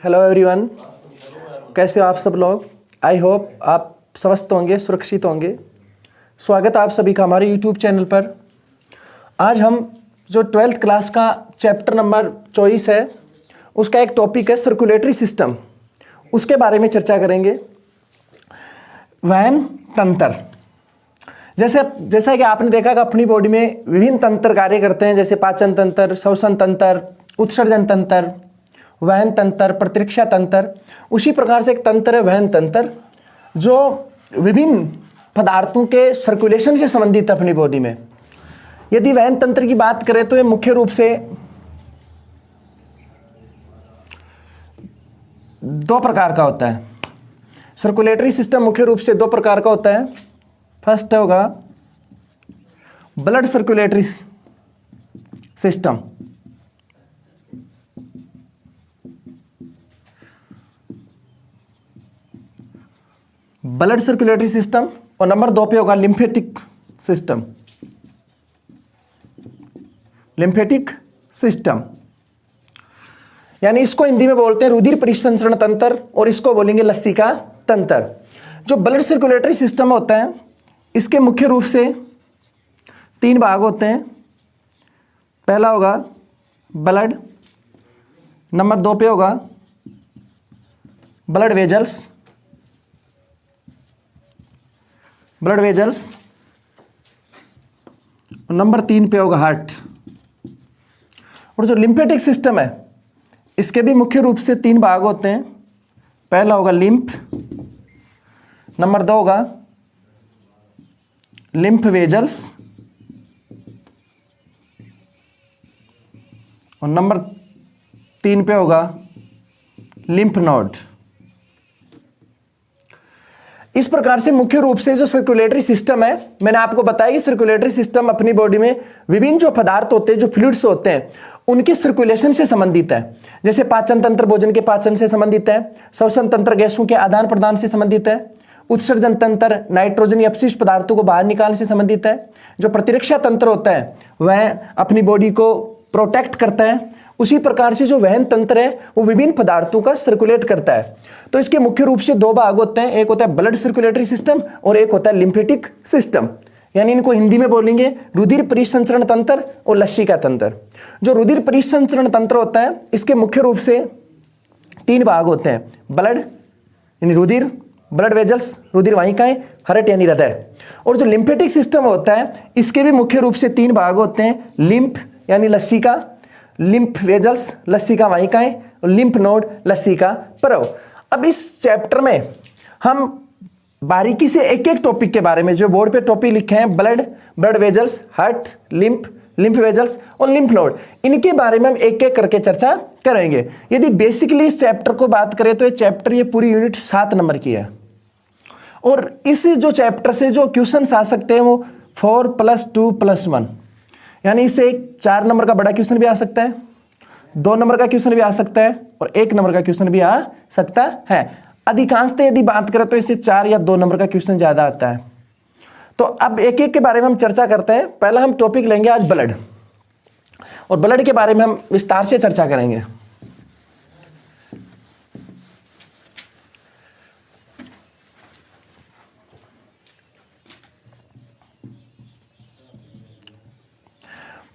Hello everyone, कैसे हो आप सब लोग। आई होप आप स्वस्थ होंगे, सुरक्षित होंगे। स्वागत है आप सभी का हमारे यूट्यूब चैनल पर। आज हम जो 12th क्लास का चैप्टर नंबर 24 है, उसका एक टॉपिक है सर्कुलेटरी सिस्टम, उसके बारे में चर्चा करेंगे। वहन तंत्र, जैसा कि आपने देखा कि अपनी बॉडी में विभिन्न तंत्र कार्य करते हैं, जैसे पाचन तंत्र, श्वसन तंत्र, उत्सर्जन तंत्र, वहन तंत्र, प्रतिरक्षा तंत्र। उसी प्रकार से एक तंत्र है वहन तंत्र, जो विभिन्न पदार्थों के सर्कुलेशन से संबंधित है अपनी बॉडी में। यदि वहन तंत्र की बात करें तो ये मुख्य रूप से दो प्रकार का होता है। सर्कुलेटरी सिस्टम मुख्य रूप से दो प्रकार का होता है। फर्स्ट होगा blood circulatory system, blood circulatory system, और नंबर 2 पे होगा लिम्फेटिक सिस्टम, लिम्फेटिक सिस्टम। यानी इसको हिंदी में बोलते हैं रुधिर परिसंचरण तंत्र, और इसको बोलेंगे लसिका तंत्र। जो ब्लड सर्कुलेटरी सिस्टम होता है, इसके मुख्य रूप से 3 भाग होते हैं। पहला होगा ब्लड, नंबर 2 पे होगा ब्लड वेजल्स, ब्लड वेजल्स, और नंबर 3 पे होगा हार्ट। और जो लिम्फेटिक सिस्टम है, इसके भी मुख्य रूप से 3 भाग होते हैं। पहला होगा लिम्फ, नंबर 2 होगा लिम्फ वेजल्स, और नंबर 3 पे होगा लिम्फ नोड। इस प्रकार से मुख्य रूप से जो सर्कुलेटरी सिस्टम है, मैंने आपको बताया कि सर्कुलेटरी सिस्टम अपनी बॉडी में विभिन्न जो पदार्थ होते हैं, जो फ्लूइड्स होते हैं, उनके सर्कुलेशन से संबंधित है। जैसे पाचन तंत्र भोजन के पाचन से संबंधित है, श्वसन तंत्र गैसों के आदान प्रदान से संबंधित है, उत्सर्जन तंत्र नाइट्रोजन या अपशिष्ट पदार्थों को बाहर निकालने से संबंधित है। जो प्रतिरक्षा तंत्र होता है, वह अपनी बॉडी को प्रोटेक्ट करता है। उसी प्रकार से जो वहन तंत्र है, वो विभिन्न पदार्थों का सर्कुलेट करता है। तो इसके मुख्य रूप से 2 भाग होते हैं, एक होता है ब्लड सर्कुलेटरी सिस्टम और एक होता है लिम्फेटिक सिस्टम। यानी इनको हिंदी में बोलेंगे रुधिर परिसंचरण तंत्र और लसिका तंत्र। जो रुधिर परिसंचरण तंत्र होता है, इसके मुख्य रूप से 3 भाग होते हैं। ब्लड यानी रुधिर, ब्लड वेजल्स रुधिर वाहिकाएं, हार्ट यानी हृदय। और जो लिम्फेटिक सिस्टम होता है, इसके भी मुख्य रूप से 3 भाग होते हैं। लिम्फ यानी लसिका, लिम्फ वेजल्स लसिका वाहिकाएं, और लिम्फ नोड लसिका परव। अब इस चैप्टर में हम बारीकी से एक एक टॉपिक के बारे में, जो बोर्ड पे टॉपिक लिखे हैं, blood, blood vessels, heart, lymph, lymph vessels और लिम्फ नोड, इनके बारे में हम एक एक करके चर्चा करेंगे। यदि बेसिकली इस चैप्टर को बात करें तो ये पूरी यूनिट 7 नंबर की है। और इस जो चैप्टर से जो क्वेश्चन आ सकते हैं, वो 4+2+1, यानी इससे एक 4 नंबर का बड़ा क्वेश्चन भी आ सकता है, 2 नंबर का क्वेश्चन भी आ सकता है, और 1 नंबर का क्वेश्चन भी आ सकता है। अधिकांशतः यदि बात करें तो इससे 4 या 2 नंबर का क्वेश्चन ज्यादा आता है। तो अब एक एक के बारे में हम चर्चा करते हैं। पहला हम टॉपिक लेंगे आज ब्लड, और ब्लड के बारे में हम विस्तार से चर्चा करेंगे।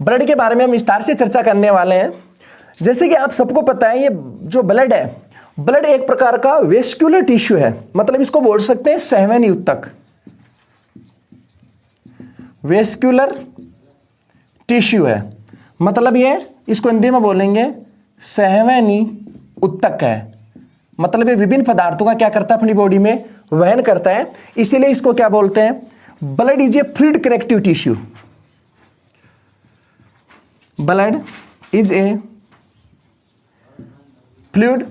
ब्लड के बारे में हम विस्तार से चर्चा करने वाले हैं। जैसे कि आप सबको पता है, ये जो ब्लड है, ब्लड एक प्रकार का वेस्कुलर टिश्यू है। मतलब इसको बोल सकते हैं संवहनी ऊतक, वेस्कुलर टिश्यू है। मतलब ये, इसको हिंदी में बोलेंगे संवहनी ऊतक है। मतलब ये विभिन्न पदार्थों का क्या करता है, अपनी बॉडी में वहन करता है। इसीलिए इसको क्या बोलते हैं, blood is a fluid connective tissue. Blood is a fluid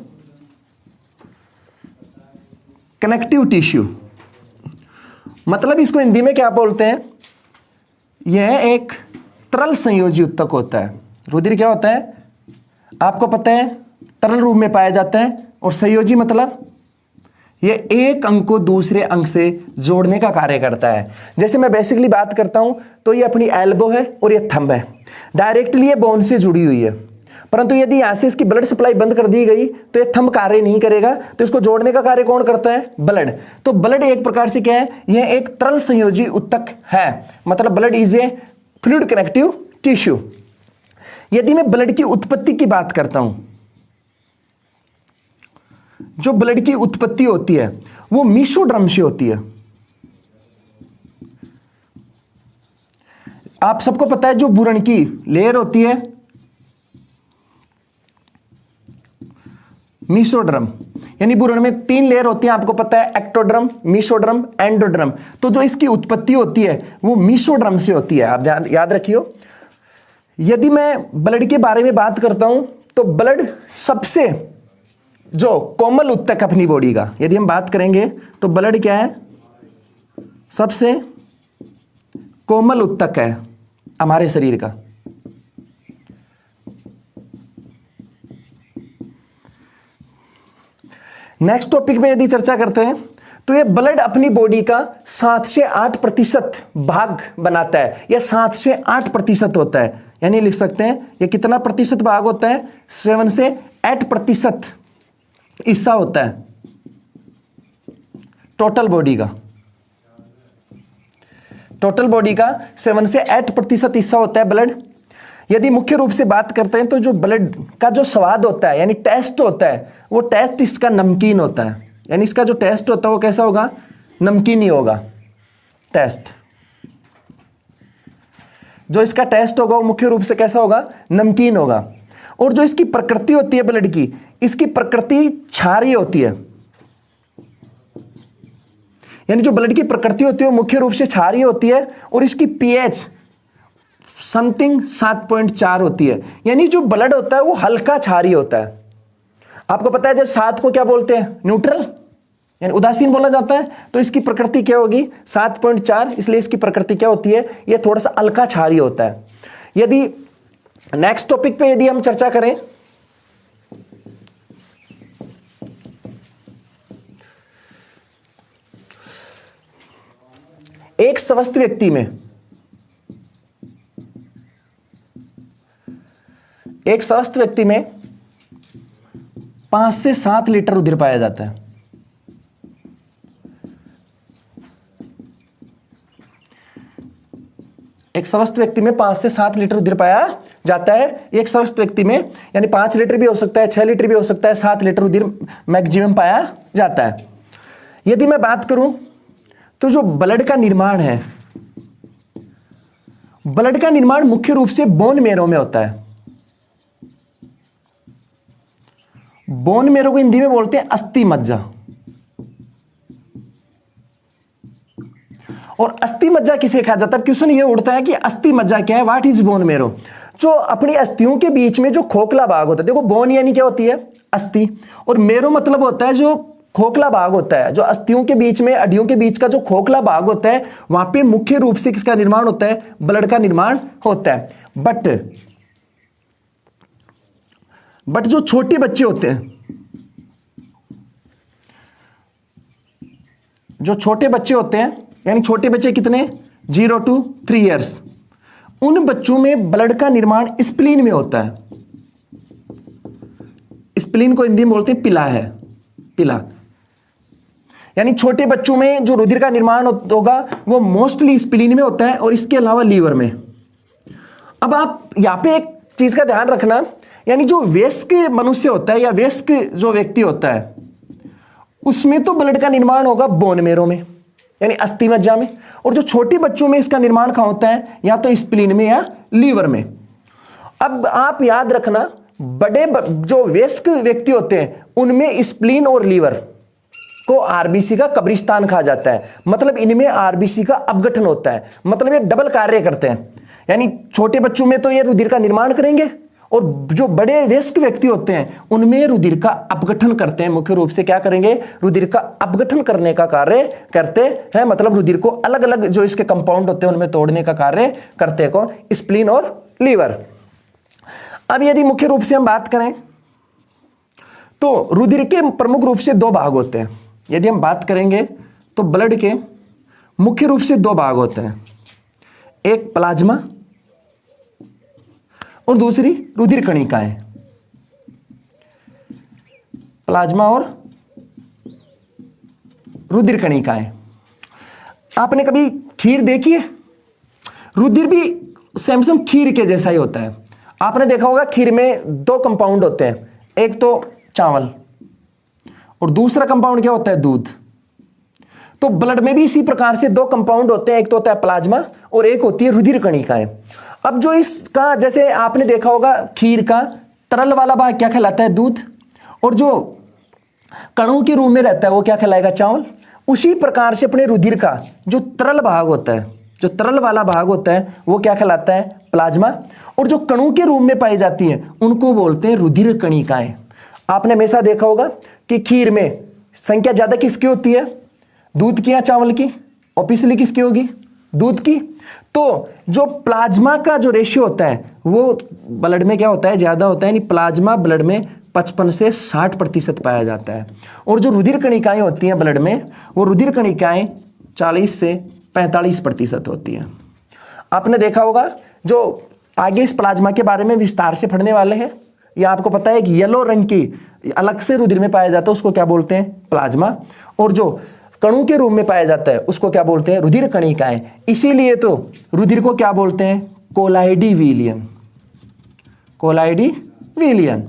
connective tissue. मतलब इसको हिंदी में क्या बोलते हैं, यह एक तरल संयोजी ऊतक होता है। रुधिर क्या होता है, आपको पता है, तरल रूप में पाया जाता है, और संयोजी मतलब ये एक अंग को दूसरे अंग से जोड़ने का कार्य करता है। जैसे मैं बेसिकली बात करता हूं तो ये अपनी एल्बो है और ये थंब है, डायरेक्टली ये बोन से जुड़ी हुई है। परंतु यदि यहां से इसकी ब्लड सप्लाई बंद कर दी गई तो ये थंब कार्य नहीं करेगा, तो इसको जोड़ने का कार्य कौन करता है? ब्लड। तो ब्लड एक प्रकार से क्या है? यह एक तरल संयोजी ऊतक है, मतलब blood is a fluid connective tissue. यदि मैं ब्लड की उत्पत्ति की बात करता हूं, जो ब्लड की उत्पत्ति होती है वो मीसोडर्म से होती है। आप सबको पता है जो भ्रूण की लेयर होती है मीसोडर्म, यानी भ्रूण में 3 लेयर होती हैं, आपको पता है, एक्टोडर्म, मीसोडर्म, एंडोडर्म। तो जो इसकी उत्पत्ति होती है वो मीसोडर्म से होती है, आप याद रखियो। यदि मैं ब्लड के बारे में बात करता हूं तो ब्लड सबसे जो कोमल ऊतक अपनी बॉडी का यदि हम बात करेंगे तो ब्लड क्या है? सबसे कोमल ऊतक है हमारे शरीर का। नेक्स्ट टॉपिक में यदि चर्चा करते हैं तो ये ब्लड अपनी बॉडी का 7 से 8% भाग बनाता है, या 7 से 8% होता है, यानी लिख सकते हैं ये कितना प्रतिशत भाग होता है? 7 से 8% हिस्सा होता है टोटल बॉडी का। टोटल बॉडी का 7 से 8% हिस्सा होता है ब्लड। यदि मुख्य रूप से बात करते हैं तो जो ब्लड का जो स्वाद होता है यानी टेस्ट होता है, वो टेस्ट इसका नमकीन होता है, यानी इसका जो टेस्ट होता है वो कैसा होगा? नमकीन ही होगा। टेस्ट जो इसका टेस्ट होगा वो मुख्य रूप से कैसा होगा? नमकीन होगा। और जो इसकी प्रकृति होती है ब्लड की, इसकी प्रकृति क्षारीय होती है, यानी जो ब्लड की प्रकृति होती है वो मुख्य रूप से क्षारीय होती है, और इसकी पीएच समथिंग 7.4 होती है, यानी जो ब्लड होता है वो हल्का क्षारीय होता है। आपको पता है जब 7 को क्या बोलते हैं? न्यूट्रल, यानी उदासीन बोला जाता है। तो इसकी प्रकृति क्या होगी? 7.4, इसलिए इसकी प्रकृति क्या होती है? ये थोड़ा सा हल्का क्षारीय होता है। यदि नेक्स्ट टॉपिक पे यदि हम चर्चा करें, एक स्वस्थ व्यक्ति में 5 से 7 लीटर रुधिर पाया जाता है। एक स्वस्थ व्यक्ति में 5 से 7 लीटर रुधिर पाया जाता है। एक स्वस्थ व्यक्ति में यानी 5 लीटर भी हो सकता है, 6 लीटर भी हो सकता है, 7 लीटर रुधिर मैक्सिमम पाया जाता है। यदि मैं बात करूं तो जो ब्लड का निर्माण है, ब्लड का निर्माण मुख्य रूप से बोन मेरो में होता है। बोन मेरो को हिंदी में बोलते हैं अस्थि मज्जा। और अस्थि मज्जा किसे कहा जाता है? क्वेश्चन ये उठता है कि अस्थि मज्जा क्या है? What is bone marrow? जो अपनी अस्थियों के बीच में जो खोखला भाग होता है, देखो बोन यानी क्या होती है? अस्थि, और मेरो मतलब होता है जो खोखला भाग होता है, जो अस्थियों के बीच में, हड्डियों के बीच का जो खोखला भाग होता है, वहां पे मुख्य रूप से किसका निर्माण होता है? ब्लड का निर्माण होता है। बट जो छोटे बच्चे होते हैं, यानी छोटे बच्चे कितने? 0 to 3 years, उन बच्चों में ब्लड का निर्माण स्प्लीन में होता है। स्प्लीन को हिंदी में बोलते हैं पिला है, पिला। यानी छोटे बच्चों में जो रुधिर का निर्माण होगा वो मोस्टली स्प्लीन में होता है, और इसके अलावा लीवर में। अब आप यहां पे एक चीज का ध्यान रखना, यानी जो वयस्क मनुष्य होता है या वयस्क जो व्यक्ति होता है, उसमें तो ब्लड का निर्माण होगा बोन मेरो में, यानी अस्थि मज्जा में। और जो छोटे बच्चों में इसका निर्माण कहां होता है? या तो स्प्लीन में या लीवर में। अब आप याद रखना, बड़े जो वयस्क व्यक्ति होते हैं उनमें स्प्लीन और लीवर को आरबीसी का कब्रिस्तान कहा जाता है। मतलब इनमें आरबीसी का अपघटन होता है, मतलब ये डबल कार्य करते हैं। यानी छोटे बच्चों में तो ये रुधिर का निर्माण करेंगे, और जो बड़े वयस्क व्यक्ति होते हैं उनमें रुधिर का अपघटन करते हैं। मुख्य रूप से क्या करेंगे? रुधिर का अपघटन करने का कार्य करते हैं, मतलब रुधिर को अलग अलग जो इसके कंपाउंड होते हैं उनमें तोड़ने का कार्य करते हैं। कौन? स्प्लीन और लीवर। अब यदि मुख्य रूप से हम बात करें तो रुधिर के प्रमुख रूप से 2 भाग होते हैं। यदि हम बात करेंगे तो ब्लड के मुख्य रूप से 2 भाग होते हैं, एक प्लाज्मा और दूसरी रुधिर कणिकाएं। प्लाज्मा और रुधिर कणिकाएं। आपने कभी खीर देखी है? रुधिर भी सेम खीर के जैसा ही होता है। आपने देखा होगा खीर में दो कंपाउंड होते हैं, एक तो चावल और दूसरा कंपाउंड क्या होता है? दूध। तो ब्लड में भी इसी प्रकार से दो कंपाउंड होते हैं, एक तो होता है प्लाज्मा और एक होती है रुधिर कणिकाएं। अब जो इसका, जैसे आपने देखा होगा खीर का तरल वाला भाग क्या कहलाता है? दूध। और जो कणों के रूप में रहता है वो क्या कहलाएगा? चावल। उसी प्रकार से अपने रुधिर का जो तरल भाग होता है, जो तरल वाला भाग होता है वो क्या कहलाता है? प्लाज्मा। और जो कणों के रूप में पाई जाती है उनको बोलते हैं रुधिर कणिकाएं। आपने हमेशा देखा होगा कि खीर में संख्या ज्यादा किसकी होती है? दूध की या चावल की? ऑब्वियसली किसकी होगी? दूध की। तो जो प्लाज्मा का जो रेशियो होता है वो ब्लड में क्या होता है? ज्यादा होता है, यानी प्लाज्मा ब्लड में 55 से 60% पाया जाता है। और जो रुधिर कणिकाएं होती हैं ब्लड में, वो रुधिर कणिकाएं 40 से 45% होती हैं। आपने देखा होगा, जो आगे इस प्लाज्मा के बारे में विस्तार से पढ़ने वाले हैं, या आपको पता है कि येलो रंग की अलग से रुधिर में पाया जाता है उसको क्या बोलते हैं? प्लाज्मा। और जो कणों के रूप में पाया जाता है उसको क्या बोलते हैं? रुधिर कणिकाएं। इसीलिए तो रुधिर को क्या बोलते हैं? कोलाइडी विलियन। कोलाइडी विलियन।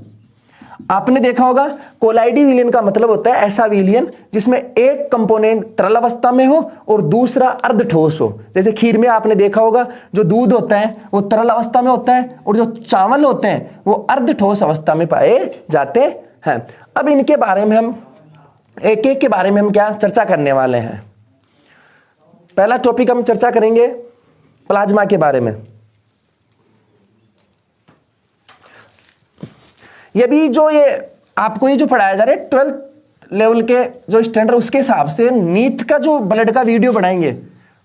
आपने देखा होगा कोलाइडी विलियन का मतलब होता है ऐसा विलियन जिसमें एक कंपोनेंट तरल अवस्था में हो और दूसरा अर्ध ठोस हो। जैसे खीर में आपने देखा होगा जो दूध होता है वो तरल अवस्था में होता है और जो चावल होते हैं वो अर्ध ठोस अवस्था में पाए जाते हैं। अब इनके बारे में हम एक एक के बारे में हम क्या चर्चा करने वाले हैं। पहला टॉपिक हम चर्चा करेंगे प्लाज्मा के बारे में। ये भी जो ये आपको ये जो पढ़ाया जा रहा है 12th लेवल के जो स्टैंडर्ड उसके हिसाब से नीट का जो ब्लड का वीडियो बनाएंगे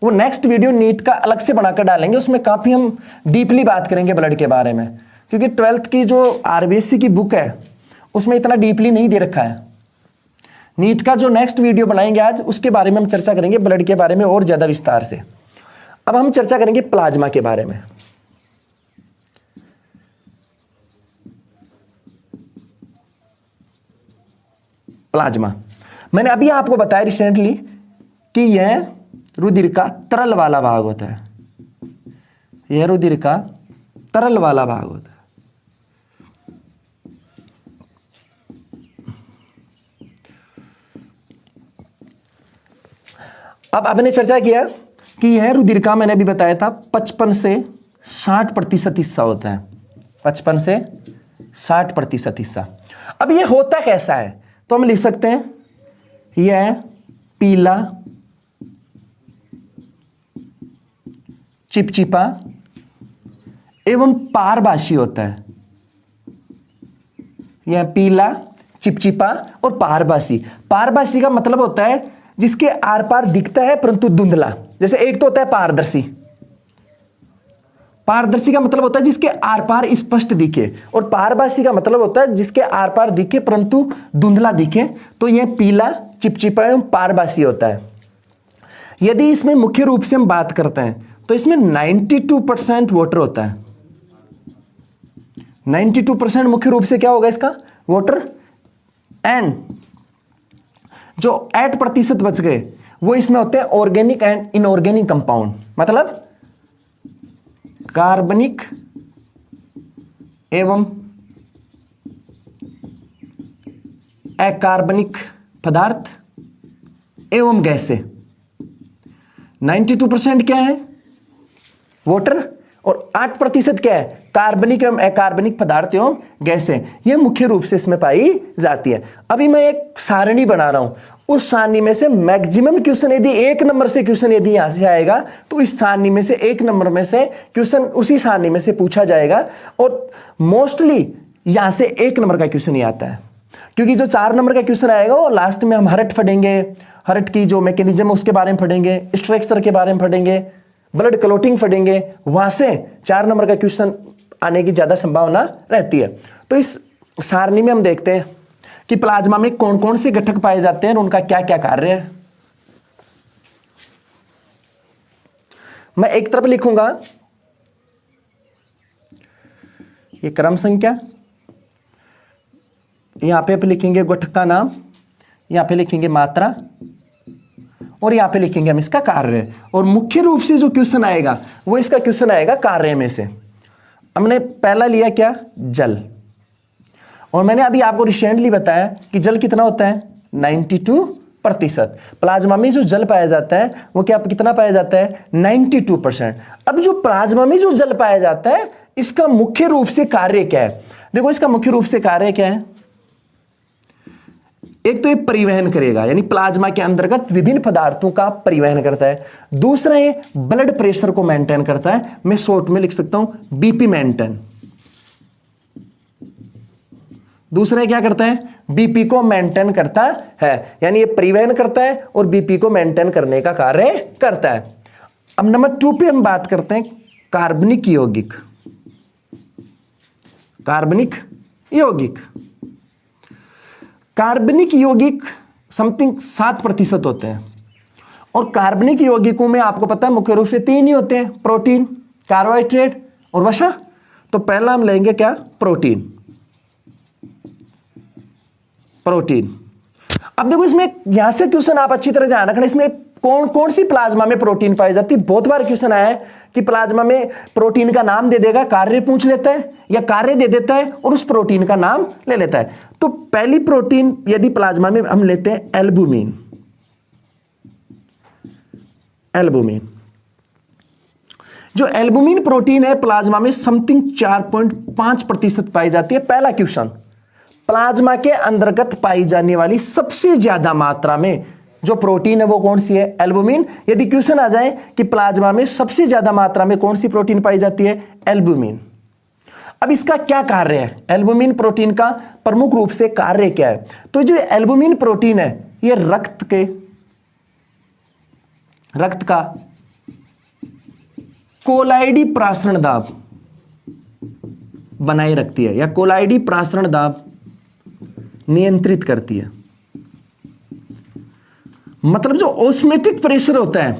वो नेक्स्ट वीडियो नीट का अलग से बनाकर डालेंगे। उसमें काफी हम डीपली बात करेंगे ब्लड के बारे में, क्योंकि 12th की जो आरबीएससी की बुक है उसमें इतना डीपली नहीं दे रखा है। नीट का जो नेक्स्ट वीडियो बनाएंगे आज उसके बारे में हम चर्चा करेंगे ब्लड के बारे में और ज्यादा विस्तार से। अब हम चर्चा करेंगे प्लाज्मा के बारे में। प्लाज्मा मैंने अभी आपको बताया रिसेंटली कि यह रुधिर का तरल वाला भाग होता है। यह रुधिर का तरल वाला भाग होता है। अब आपने चर्चा किया कि यह रुधिर का, मैंने अभी बताया था 55 से 60% हिस्सा होता है। 55 से 60% हिस्सा। अब यह होता कैसा है? तो हम लिख सकते हैं यह पीला, चिपचिपा एवं पारभासी होता है। यह पीला, चिपचिपा और पारभासी। पारभासी का मतलब होता है जिसके आर पार दिखता है परंतु धुंधला। जैसे एक तो होता है पारदर्शी। पारदर्शी का मतलब होता है जिसके आर पार स्पष्ट दिखे, और पारभासी का मतलब होता है जिसके आर पार दिखे परंतु धुंधला दिखे। तो यह पीला, चिपचिपा एवं पारभासी होता है। यदि इसमें मुख्य रूप से हम बात करते हैं तो इसमें 92% वाटर होता है। 92% मुख्य रूप से क्या होगा इसका? वाटर। एंड जो 8% बच गए वो इसमें होते हैं ऑर्गेनिक एंड इनऑर्गेनिक कंपाउंड, मतलब कार्बनिक एवं अकार्बनिक पदार्थ एवं गैसें। 92% क्या है? वाटर। और 8% क्या है? कार्बनिक एवं अकार्बनिक पदार्थ एवं गैसें। यह मुख्य रूप से इसमें पाई जाती है। अभी मैं एक सारणी बना रहा हूं, उस सारणी में से मैक्सिमम क्वेश्चन यदि 1 नंबर से क्वेश्चन यदि यहां से आएगा तो इस सारणी में से 1 नंबर में से क्वेश्चन उसी सारणी में से पूछा जाएगा। और मोस्टली यहां से 1 नंबर का क्वेश्चन ही आता है, क्योंकि जो 4 नंबर का क्वेश्चन आएगा वो लास्ट में हम हर्ट पढ़ेंगे। हर्ट की जो मैकेनिज्म है उसके बारे में पढ़ेंगे, स्ट्रक्चर के बारे में पढ़ेंगे, ब्लड क्लॉटिंग पढ़ेंगे। वहां से 4 नंबर का क्वेश्चन आने की ज्यादा संभावना रहती है। तो इस सारणी में हम देखते हैं कि प्लाज्मा में कौन कौन से घटक पाए जाते हैं और उनका क्या क्या कार्य है। मैं एक तरफ लिखूंगा ये क्रम संख्या, यहां पे लिखेंगे गुटका नाम, यहां पे लिखेंगे मात्रा, और यहां पे लिखेंगे हम इसका कार्य। और मुख्य रूप से जो क्वेश्चन आएगा वो इसका क्वेश्चन आएगा कार्य में से। हमने पहला लिया क्या, जल, और मैंने अभी आपको रिसेंटली बताया कि जल कितना होता है 92%। प्लाज्मा में जो जल पाया जाता है वो क्या कितना पाया जाता है 92%। अब जो प्लाज्मा में जो जल पाया जाता है इसका मुख्य रूप से कार्य क्या है, देखो इसका मुख्य रूप से कार्य क्या है। एक तो ये परिवहन करेगा, यानी प्लाज्मा के अंतर्गत विभिन्न पदार्थों का परिवहन करता है। दूसरा ये ब्लड प्रेशर को मेंटेन करता है, मैं शॉर्ट में लिख सकता हूं बीपी मेंटेन। दूसरा क्या करता है, बीपी को मेंटेन करता है, यानी ये परिवहन करता है और बीपी को मेंटेन करने का कार्य करता है। अब नंबर 2 पे हम बात करते हैं कार्बनिक यौगिक। कार्बनिक यौगिक, कार्बनिक यौगिक समथिंग 7% होते हैं, और कार्बनिक यौगिकों में आपको पता है मुख्य रूप से 3 ही होते हैं, प्रोटीन, कार्बोहाइड्रेट और वसा। तो पहला हम लेंगे क्या, प्रोटीन। प्रोटीन, अब देखो इसमें यहां से क्वेश्चन आप अच्छी तरह ध्यान रखना, इसमें कौन कौन सी प्लाज्मा में प्रोटीन पाई जाती है। बहुत बार क्वेश्चन आया है कि प्लाज्मा में प्रोटीन का नाम दे देगा, कार्य पूछ लेता है या कार्य दे देता है और उस प्रोटीन का नाम ले लेता है। तो पहली प्रोटीन यदि प्लाज्मा में हम लेते हैं एल्बुमिन। एल्बुमिन, जो एल्बुमिन प्रोटीन है प्लाज्मा में समथिंग 4.5% पाई जाती है। पहला क्वेश्चन, प्लाज्मा के अंतर्गत पाई जाने वाली सबसे ज्यादा मात्रा में जो प्रोटीन है वो कौन सी है, एल्बुमिन। यदि क्वेश्चन आ जाए कि प्लाज्मा में सबसे ज्यादा मात्रा में कौन सी प्रोटीन पाई जाती है, एल्बुमिन। अब इसका क्या कार्य है, एल्बुमिन प्रोटीन का प्रमुख रूप से कार्य क्या है। तो जो एल्बुमिन प्रोटीन है ये रक्त का कोलाइडी प्रासरण दाब बनाए रखती है, या कोलाइडी प्रासरण दाब नियंत्रित करती है। मतलब जो ऑस्मेटिक प्रेशर होता है,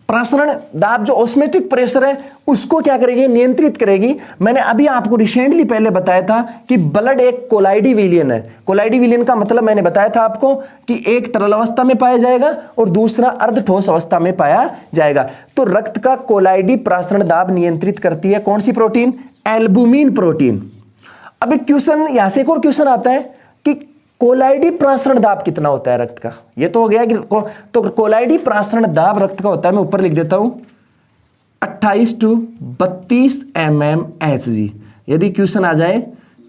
प्रासरण दाब जो ऑस्मेटिक प्रेशर है उसको क्या करेगी, नियंत्रित करेगी। मैंने अभी आपको रिसेंटली पहले बताया था कि ब्लड एक कोलाइडी विलियन है। कोलाइडी विलियन का मतलब मैंने बताया था आपको कि एक तरल अवस्था में पाया जाएगा और दूसरा अर्ध ठोस अवस्था में पाया जाएगा। तो रक्त का कोलाइडी प्रासरण दाब नियंत्रित करती है कौन सी प्रोटीन, एल्बुमिन प्रोटीन। अब एक क्वेश्चन यहां से एक और क्वेश्चन आता है कि कोलाइडी प्रासरण दाब कितना होता है रक्त का। ये तो हो गया कि तो कोलाइडी प्रासरण दाब रक्त का होता है, मैं ऊपर लिख देता हूं 28 to 32 mmHg। यदि क्वेश्चन आ जाए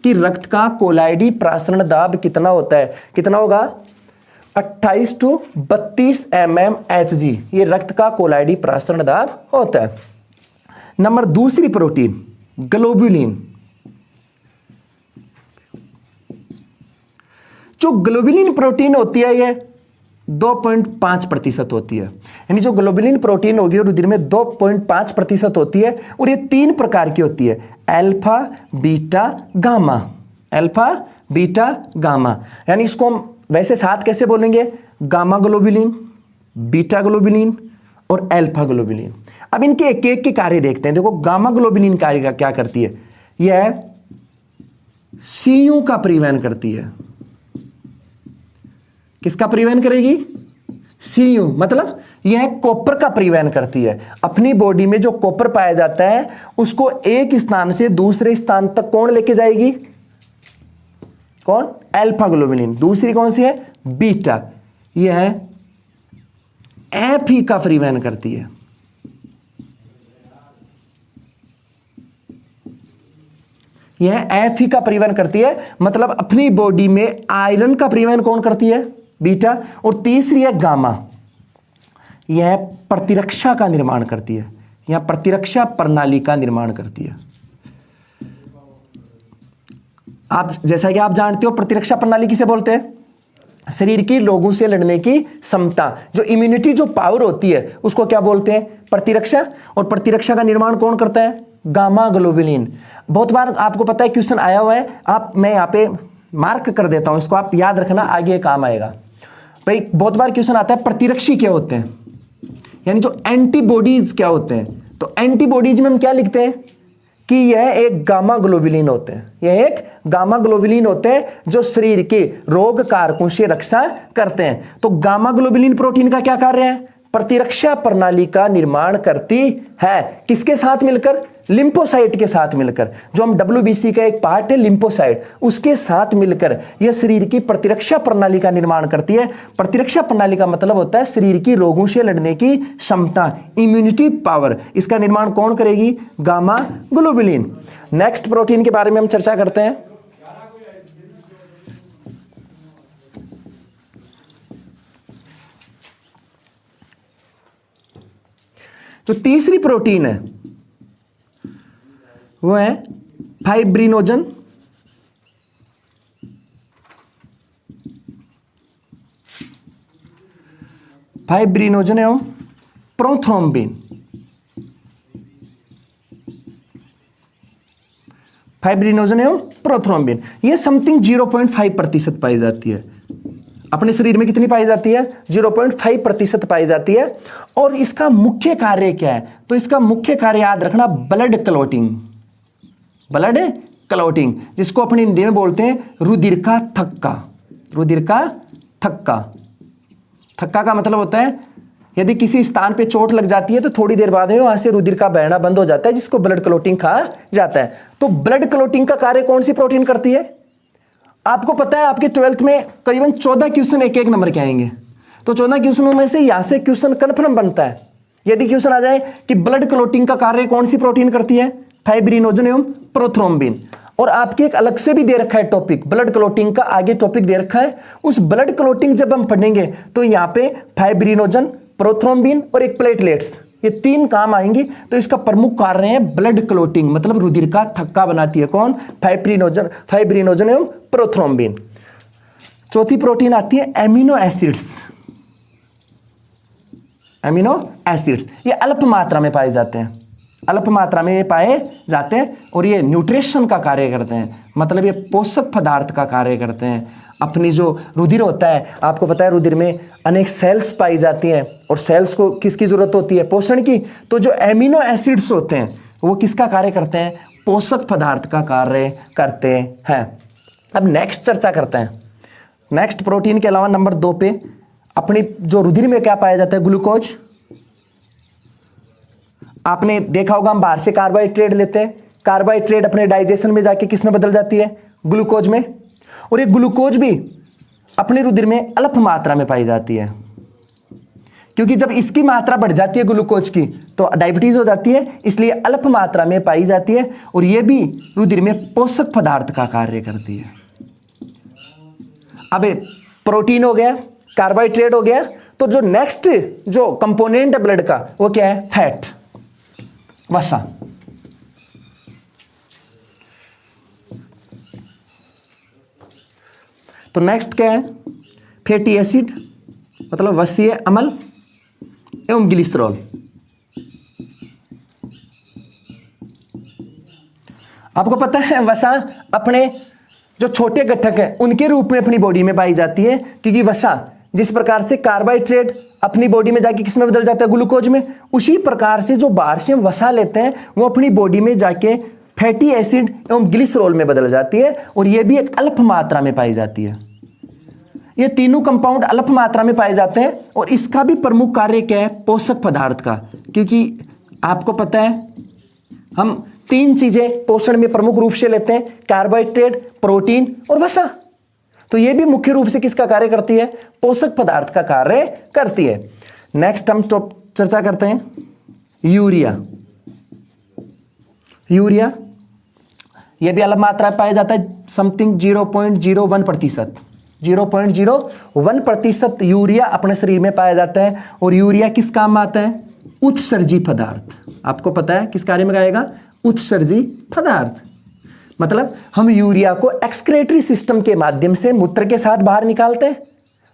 कि रक्त का कोलाइडी प्रासरण दाब कितना होता है, कितना होगा 28 to 32 mmHg, ये रक्त का कोलाइडी प्रासरण दाब होता है। नंबर दूसरी प्रोटीन ग्लोबुलिन। जो ग्लोबुलिन प्रोटीन होती है ये 2.5% होती है, यानी जो ग्लोबुलिन प्रोटीन होगी रुधिर में 2.5% होती है, और ये 3 प्रकार की होती है, alpha beta gamma. Alpha beta gamma, यानी इसको हम वैसे साथ कैसे बोलेंगे, गामा ग्लोबुलिन, बीटा ग्लोबुलिन और अल्फा ग्लोबुलिन। अब इनके एक एक के कार्य देखते हैं। देखो गामा ग्लोबुलिन कार्य क्या करती है, यह सीयू का परिवहन करती है। किसका परिवहन करेगी, सीयू, मतलब यह कॉपर का परिवहन करती है। अपनी बॉडी में जो कॉपर पाया जाता है उसको एक स्थान से दूसरे स्थान तक कौन लेके जाएगी, कौन, अल्फा ग्लोबुलिन। दूसरी कौन सी है, बीटा, यह एफ ही का परिवहन करती है। यह एफ ही का परिवहन करती है, मतलब अपनी बॉडी में आयरन का परिवहन कौन करती है, बीटा। और तीसरी है गामा, यह प्रतिरक्षा का निर्माण करती है, यह प्रतिरक्षा प्रणाली का निर्माण करती है। आप जैसा कि आप जानते हो प्रतिरक्षा प्रणाली किसे बोलते हैं, शरीर की रोगों से लड़ने की क्षमता, जो इम्यूनिटी जो पावर होती है उसको क्या बोलते हैं, प्रतिरक्षा। और प्रतिरक्षा का निर्माण कौन करता है, गामा ग्लोबुलिन। बहुत बार आपको पता है क्वेश्चन आया हुआ है, मैं यहाँ पे मार्क कर देता हूं, इसको आप याद रखना, आगे काम आएगा भाई। बहुत बार क्वेश्चन आता है प्रतिरक्षी क्या होते हैं, यानी जो एंटीबॉडीज क्या होते हैं। तो एंटीबॉडीज में हम क्या लिखते हैं, कि यह एक गामा ग्लोबुलिन होते हैं, यह एक गामा ग्लोबुलिन होते हैं जो शरीर के रोग कारकों से रक्षा करते हैं। तो गामा ग्लोबुलिन प्रोटीन का क्या कार्य है? प्रतिरक्षा प्रणाली का निर्माण करती है। किसके साथ मिलकर? लिम्फोसाइट के साथ मिलकर। जो हम WBC का एक पार्ट है लिम्फोसाइट, उसके साथ मिलकर यह शरीर की प्रतिरक्षा प्रणाली का निर्माण करती है। प्रतिरक्षा प्रणाली का मतलब होता है शरीर की रोगों से लड़ने की क्षमता, इम्यूनिटी पावर। इसका निर्माण कौन करेगी? Gamma globulin. नेक्स्ट प्रोटीन के बारे में हम चर्चा करते हैं। जो तीसरी प्रोटीन है वो है फाइब्रिनोजन। फाइब्रिनोजन एवं प्रोथ्रोम्बिन। फाइब्रिनोजन एवं प्रोथ्रोम्बिन ये समथिंग 0.5% पाई जाती है। अपने शरीर में कितनी पाई जाती है? 0.5% पाई जाती है। और इसका मुख्य कार्य क्या है? तो इसका मुख्य कार्य याद रखना, ब्लड क्लॉटिंग। ब्लड क्लॉटिंग, जिसको अपनी हिंदी में बोलते हैं रुधिर का थक्का। रुधिर का थक्का। थक्का का मतलब होता है यदि किसी स्थान पे चोट लग जाती है तो थोड़ी देर बाद में वहां से रुधिर का बहना बंद हो जाता है, जिसको ब्लड क्लॉटिंग कहा जाता है। तो ब्लड क्लॉटिंग का कार्य कौन सी प्रोटीन करती है? आपको पता है आपके 12th में करीबन 14 क्वेश्चन एक एक नंबर के आएंगे। तो 14 क्वेश्चनों में से यहां से क्वेश्चन कन्फर्म बनता है। यदि क्वेश्चन आ जाए कि ब्लड क्लॉटिंग का कार्य कौन सी प्रोटीन करती है? फाइब्रिनोजन एवं प्रोथ्रोम्बिन। और आपके एक अलग से भी दे रखा है टॉपिक, ब्लड क्लॉटिंग का आगे टॉपिक दे रखा है। उस ब्लड क्लॉटिंग जब हम पढ़ेंगे तो यहां पे फाइब्रिनोजन, प्रोथ्रोम्बिन और एक प्लेटलेट्स, ये तीन काम आएंगी। तो इसका प्रमुख कार्य है ब्लड क्लॉटिंग, मतलब रुधिर का थक्का बनाती है। कौन? फाइब्रिनोजन एवं प्रोथ्रोम्बिन। चौथी प्रोटीन आती है एमिनो एसिड्स। एमिनो एसिड्स ये अल्प मात्रा में पाए जाते हैं, अल्प मात्रा में ये पाए जाते हैं और ये न्यूट्रिशन का कार्य करते हैं, मतलब ये पोषक पदार्थ का कार्य करते हैं। अपनी जो रुधिर होता है, आपको पता है रुधिर में अनेक सेल्स पाई जाती हैं और सेल्स को किसकी जरूरत होती है? पोषण की। तो जो एमिनो एसिड्स होते हैं वो किसका कार्य करते हैं? पोषक पदार्थ का कार्य करते हैं। अब नेक्स्ट चर्चा करते हैं। नेक्स्ट प्रोटीन के अलावा नंबर 2 पे अपनी जो रुधिर में क्या पाया जाता है? ग्लूकोज। आपने देखा होगा हम बाहर से कार्बोहाइड्रेट लेते हैं, कार्बोहाइड्रेट अपने डाइजेशन में जाके किस में बदल जाती है? ग्लूकोज में। और ये ग्लूकोज भी अपने रुधिर में अल्प मात्रा में पाई जाती है, क्योंकि जब इसकी मात्रा बढ़ जाती है ग्लूकोज की तो डायबिटीज हो जाती है, इसलिए अल्प मात्रा में पाई जाती है। और ये भी रुधिर में पोषक पदार्थ का कार्य करती है। अब प्रोटीन हो गया, कार्बोहाइड्रेट हो गया, तो जो नेक्स्ट जो कंपोनेंट है ब्लड का वो क्या है? फैट, वसा। तो नेक्स्ट क्या है? फैटी एसिड, मतलब वसीय अम्ल एवं ग्लिसरॉल। आपको पता है वसा अपने जो छोटे घटक है उनके रूप में अपनी बॉडी में पाई जाती है, क्योंकि वसा जिस प्रकार से कार्बोहाइड्रेट अपनी बॉडी में जाके किसमें बदल जाता है? ग्लूकोज में। उसी प्रकार से जो बाहर से वसा लेते हैं वो अपनी बॉडी में जाके फैटी एसिड एवं ग्लिसरॉल में बदल जाती है, और यह भी एक अल्प मात्रा में पाई जाती है। ये तीनों कंपाउंड अल्प मात्रा में पाए जाते हैं और इसका भी प्रमुख कार्य क्या है? पोषक पदार्थ का। क्योंकि आपको पता है हम 3 चीजें पोषण में प्रमुख रूप से लेते हैं, कार्बोहाइड्रेट, प्रोटीन और वसा। तो ये भी मुख्य रूप से किसका कार्य करती है? पोषक पदार्थ का कार्य करती है। नेक्स्ट हम चर्चा करते हैं यूरिया। यूरिया यह भी अल्प मात्रा में पाया जाता है, समथिंग 0.01%। 0.01% यूरिया अपने शरीर में पाया जाता है। और यूरिया किस काम में आता है? उत्सर्जी पदार्थ। आपको पता है किस कार्य में आएगा? उत्सर्जी पदार्थ। मतलब हम यूरिया को एक्सक्रेटरी सिस्टम के माध्यम से मूत्र के साथ बाहर निकालते हैं,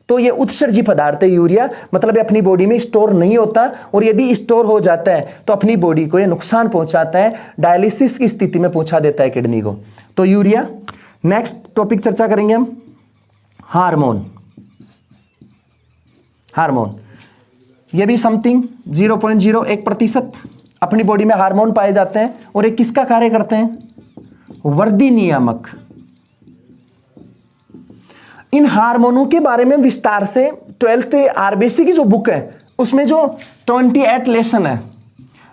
तो ये उत्सर्जी पदार्थ है यूरिया। मतलब ये अपनी बॉडी में स्टोर नहीं होता, और यदि स्टोर हो जाता है तो अपनी बॉडी को ये नुकसान पहुंचाता है, डायलिसिस की स्थिति में पहुंचा देता है किडनी को। तो यूरिया। नेक्स्ट टॉपिक चर्चा करेंगे हम हार्मोन। हार्मोन ये भी समथिंग 0.01% अपनी बॉडी में हार्मोन पाए जाते हैं और ये किसका कार्य करते हैं? वृद्धि नियामक। इन हार्मोनों के बारे में विस्तार से 12th आरबीसी की जो बुक है उसमें जो 28 लेसन है,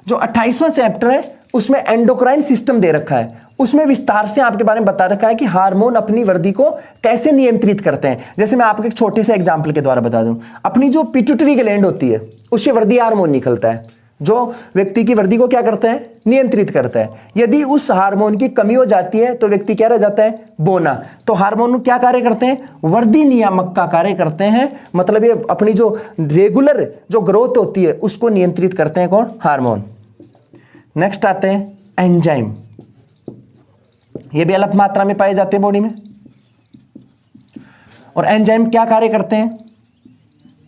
जो 28वां चैप्टर है, उसमें एंडोक्राइन सिस्टम दे रखा है। उसमें विस्तार से आपके बारे में बता रखा है कि हार्मोन अपनी वृद्धि को कैसे नियंत्रित करते हैं। जैसे मैं आपको एक छोटे से एग्जांपल के द्वारा बता दूं, अपनी जो पिट्यूटरी ग्लैंड होती है उससे वृद्धि हार्मोन निकलता है, जो व्यक्ति की वृद्धि को क्या करता है? नियंत्रित करता है। यदि उस हार्मोन की कमी हो जाती है तो व्यक्ति क्या रह जाता है? बोना। तो हार्मोन क्या कार्य करते हैं? वृद्धि नियामक का कार्य करते हैं। मतलब ये अपनी जो रेगुलर जो ग्रोथ होती है उसको नियंत्रित करते हैं। कौन? हार्मोन। नेक्स्ट आते हैं एंजाइम। ये भी अल्प मात्रा में पाए जाते हैं बॉडी में। और एंजाइम क्या कार्य करते हैं?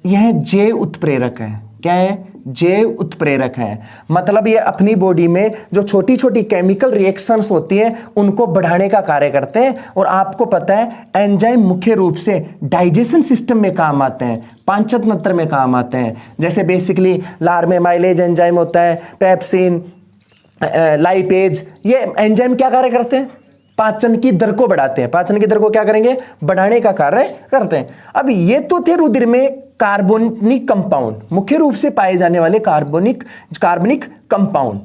यह जैव उत्प्रेरक है। क्या है? जैव उत्प्रेरक है। मतलब ये अपनी बॉडी में जो छोटी छोटी केमिकल रिएक्शंस होती हैं उनको बढ़ाने का कार्य करते हैं। और आपको पता है एंजाइम मुख्य रूप से डाइजेशन सिस्टम में काम आते हैं, पाचन तंत्र में काम आते हैं। जैसे बेसिकली लार में माइलेज एंजाइम होता है, पेप्सिन, लाइपेज, ये एंजाइम क्या कार्य करते हैं? पाचन की दर को बढ़ाते हैं। पाचन की दर को क्या करेंगे? बढ़ाने का कार्य करते हैं। अब ये तो थे रुधिर में कार्बोनिक कंपाउंड, मुख्य रूप से पाए जाने वाले कार्बनिक कंपाउंड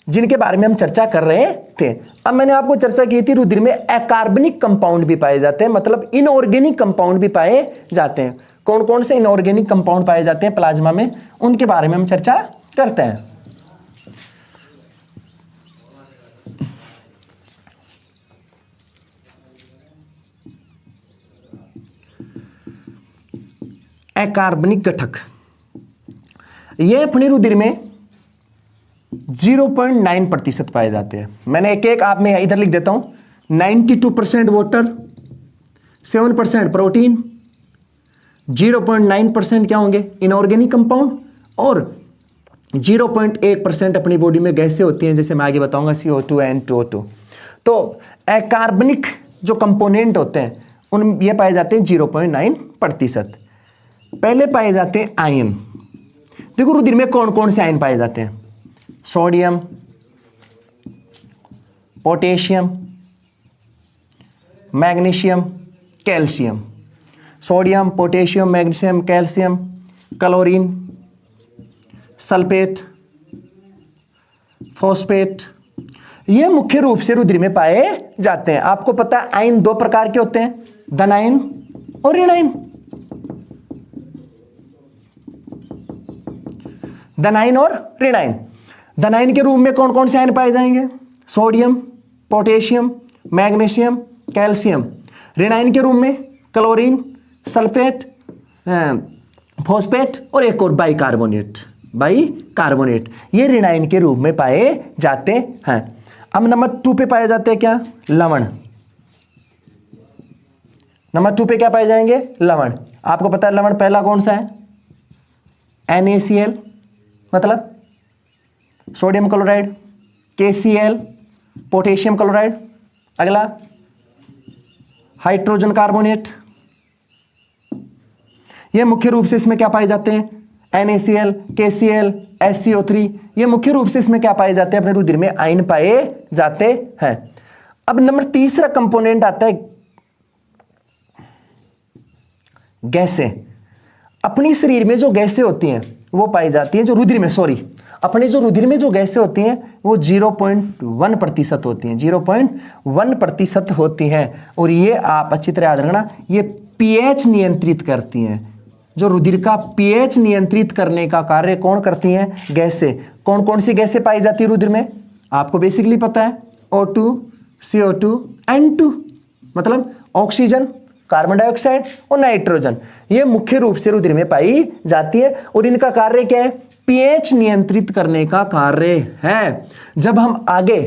जिनके बारे में हम चर्चा कर रहे थे। अब मैंने आपको चर्चा की थी रुधिर में अकार्बनिक कंपाउंड भी पाए जाते हैं, मतलब इनऑर्गेनिक कंपाउंड भी पाए जाते हैं। कौन कौन से इनऑर्गेनिक कंपाउंड पाए जाते हैं प्लाज्मा में, उनके बारे में हम चर्चा करते हैं। अकार्बनिक घटक ये अपने रुधिर में 0.9% पाए जाते हैं। मैंने एक एक आप में इधर लिख देता हूं। 92% वाटर, 7% प्रोटीन, 0.9% क्या होंगे? इनऑर्गेनिक कंपाउंड, और 0.1% अपनी बॉडी में गैसें होती हैं, जैसे मैं आगे बताऊंगा CO2 एंड N2O2। तो अकार्बनिक जो कंपोनेंट होते हैं उन ये पाए जाते हैं 0.9%। पहले पाए जाते हैं आयन। देखो रुधिर में कौन कौन से आयन पाए जाते हैं? Sodium, potassium, magnesium, calcium. Sodium, potassium, magnesium, calcium, chlorine, sulphate, phosphate, ये मुख्य रूप से रुधिर में पाए जाते हैं। आपको पता है आयन दो प्रकार के होते हैं, धन आयन और ऋण आयन। धन आयन और ऋण आयन। धन आयन के रूप में कौन कौन से आयन पाए जाएंगे? Sodium, potassium, magnesium, calcium. ऋण आयन के रूप में क्लोरीन, सल्फेट, फॉस्फेट और एक और बाइकार्बोनेट। ये ऋण आयन के रूप में पाए जाते हैं। अब नंबर 2 पे पाए जाते हैं क्या? लवण। नंबर 2 पे क्या पाए जाएंगे? लवण। आपको पता है लवण पहला कौन सा है? NaCl, मतलब sodium chloride, KCl, potassium chloride. अगला हाइड्रोजन कार्बोनेट। ये मुख्य रूप से इसमें क्या पाए जाते हैं? NaCl, KCl, SCO3। ये मुख्य रूप से इसमें क्या पाए जाते हैं? अपने रुधिर में आयन पाए जाते हैं। अब नंबर 3 कंपोनेंट आता है गैसें। अपनी शरीर में जो गैसें होती हैं वो पाई जाती हैं, जो रुधिर में अपने जो रुधिर में जो गैसें होती हैं वो 0.1% होती हैं। 0.1% होती हैं। और ये आप अच्छी तरह याद रखना, ये pH नियंत्रित करती हैं। जो रुधिर का pH नियंत्रित करने का कार्य कौन करती हैं? गैसें। कौन कौन सी गैसें पाई जाती है रुधिर में? आपको बेसिकली पता है, O2, CO2, N2, मतलब ऑक्सीजन, कार्बन डाइऑक्साइड और नाइट्रोजन। ये मुख्य रूप से रुधिर में पाई जाती है। और इनका कार्य क्या है? pH नियंत्रित करने का कार्य है। जब हम आगे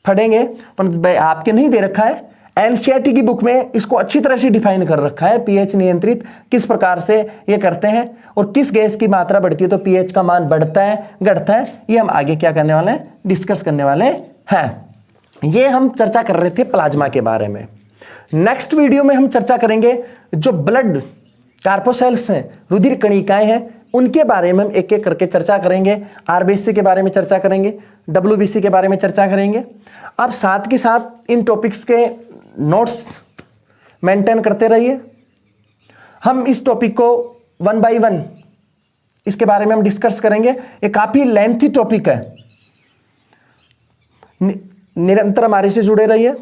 पढ़ेंगे, पर आपके नहीं दे रखा है, NCERT की बुक में इसको अच्छी तरह से डिफाइन कर रखा है। pH नियंत्रित किस प्रकार से ये करते हैं और किस गैस की मात्रा बढ़ती है तो pH का मान बढ़ता है, घटता है। ये हम आगे क्या करने वाले हैं? डिस्कस करने वाले हैं। ये हम चर्चा कर रहे थे प्लाज्मा के बारे में। नेक्स्ट वीडियो में हम चर्चा करेंगे जो ब्लड कार्पोसेल्स हैं, रुधिर कणिकाएं हैं, उनके बारे में हम एक एक करके चर्चा करेंगे। आरबीसी के बारे में चर्चा करेंगे, डब्ल्यूबीसी के बारे में चर्चा करेंगे। आप साथ के साथ इन टॉपिक्स के नोट्स मेंटेन करते रहिए। हम इस टॉपिक को 1 by 1 इसके बारे में हम डिस्कस करेंगे। ये काफी लेंथी टॉपिक है। निरंतर हमारे से जुड़े रहिए।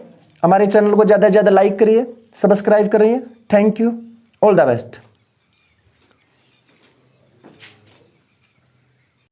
हमारे चैनल को ज्यादा से ज्यादा लाइक करिए, सब्सक्राइब करिए। Thank you, all the best.